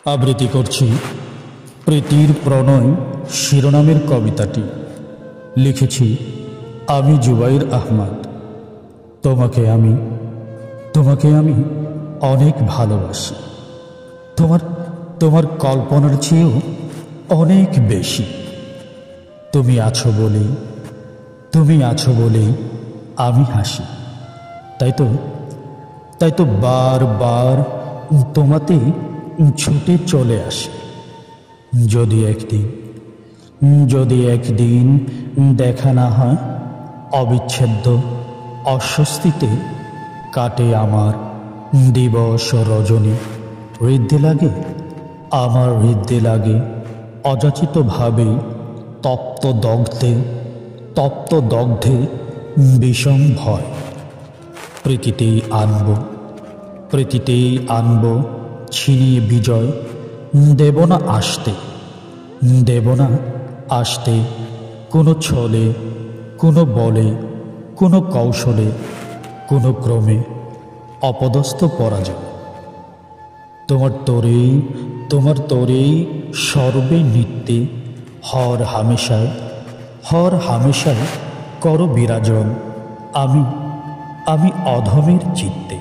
আবৃত্তি করছি প্রীতির প্রণয় শিরোনামের কবিতাটি। লিখেছি আমি জুবাইর আহমদ। তোমাকে আমি অনেক ভালোবাসি, তোমার কল্পনার চেয়েও অনেক বেশি। তুমি আছো বলেই আমি হাসি। তাই তো বারবার তোমাতে ছুটে চলে আসি। যদি একদিন দেখা না হয়, অবিচ্ছেদ্য অস্বস্তিতে কাটে আমার দিবস রজনী। হৃদে লাগে অযাচিতভাবেই তপ্ত দগ্ধে বিষম ভয়। প্রীতিতেই আনব ছিনিয়ে বিজয়। দেব না আসতে কোনো ছলে, কোনো বলে, কোনো কৌশলে, কোনো ক্রমে অপদস্থ পরাজয়। তোমার তোরেই সর্বে নিত্যে হর হামেশায় করো বিরাজন আমি অধমের চিত্তে।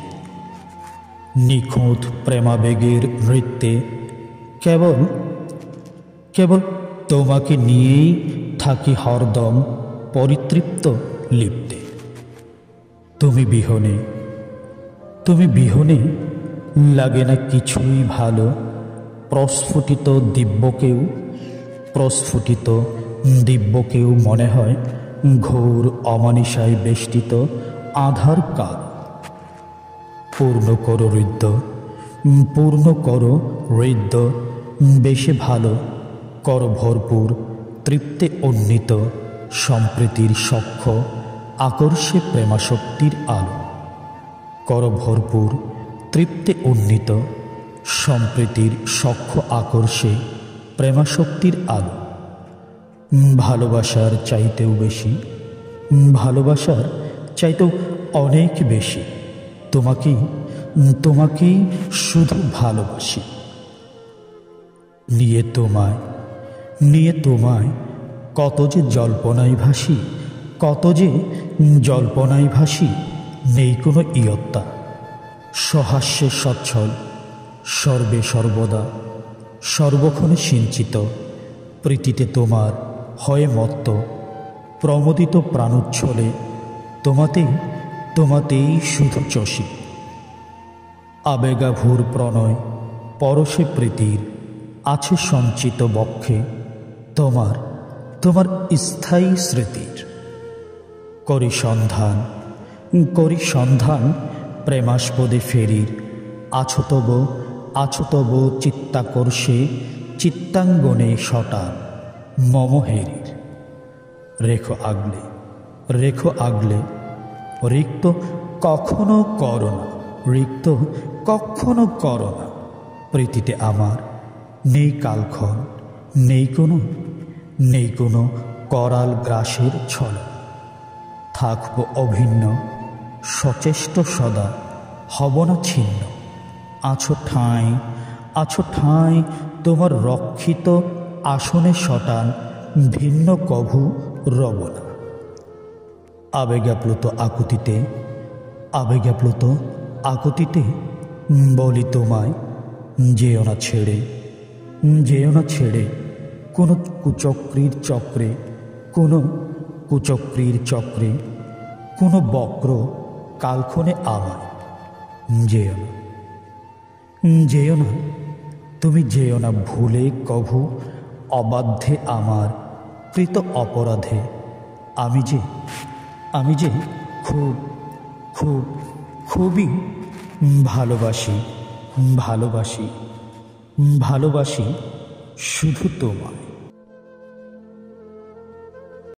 নিখুঁত প্রেমাবেগের নৃত্যে কেবল তোমাকে নিয়েই থাকি হরদম পরিতৃপ্ত লিপ্তে। তুমি বিহনে লাগে না কিছুই ভালো। প্রস্ফুটিত দিব্যকেও মনে হয় ঘোর অমানিসায় বেষ্টিত আধার কাল। পূর্ণ করো হৃদ্য বেশে ভালো। কর ভরপুর তৃপ্তে উন্নীত সম্প্রীতির সখ্য আকর্ষে প্রেমাশক্তির আলো। কর ভরপুর তৃপ্তে উন্নীত সম্প্রীতির সখ্য আকর্ষে প্রেমাশক্তির আলো। ভালোবাসার চাইতেও অনেক বেশি তোমাকেই শুধু ভালোবাসি। নিয়ে তোমায় কত যে জল্পনায় ভাসি। নেই কোনো ইয়ত্তা, সহাস্যে সচ্ছল, সর্বে সর্বদা সর্বক্ষণে সিঞ্চিত। প্রীতিতে তোমার হয়ে মত্ত প্রমোদিত প্রাণোচ্ছলে তোমাতেই শুধু চষি। আবেগাভূর প্রণয় পরশে প্রীতির আছে সঞ্চিত বক্ষে তোমার স্থায়ী স্মৃতির। করি সন্ধান প্রেমাস্পদে ফেরির। আছো তব চিত্তাকর্ষে চিত্তাঙ্গনে সটান মমহেরির। রেখো আগলে রিক্ত কখনো করো না। প্রীতিতে আমার নেই কালক্ষণ, নেই কোনো করাল গ্রাসের ছল। থাকব অভিন্ন সচেষ্ট সদা, হব না ছিন্ন। আছো ঠাঁই তোমার রক্ষিত আসনে সটান, ভিন্ন কভু রব না। আবেগাপ্লুত আকুতিতে বলি তোমায়, যেও না ছেড়ে কোনো কুচক্রীর চক্রে, কোনো বক্র কালক্ষণে আমায়। তুমি যেও না ভুলে কভু অবাধ্যে আমার কৃত অপরাধে। আমি যে খুবই ভালোবাসি শুধু তোমায়।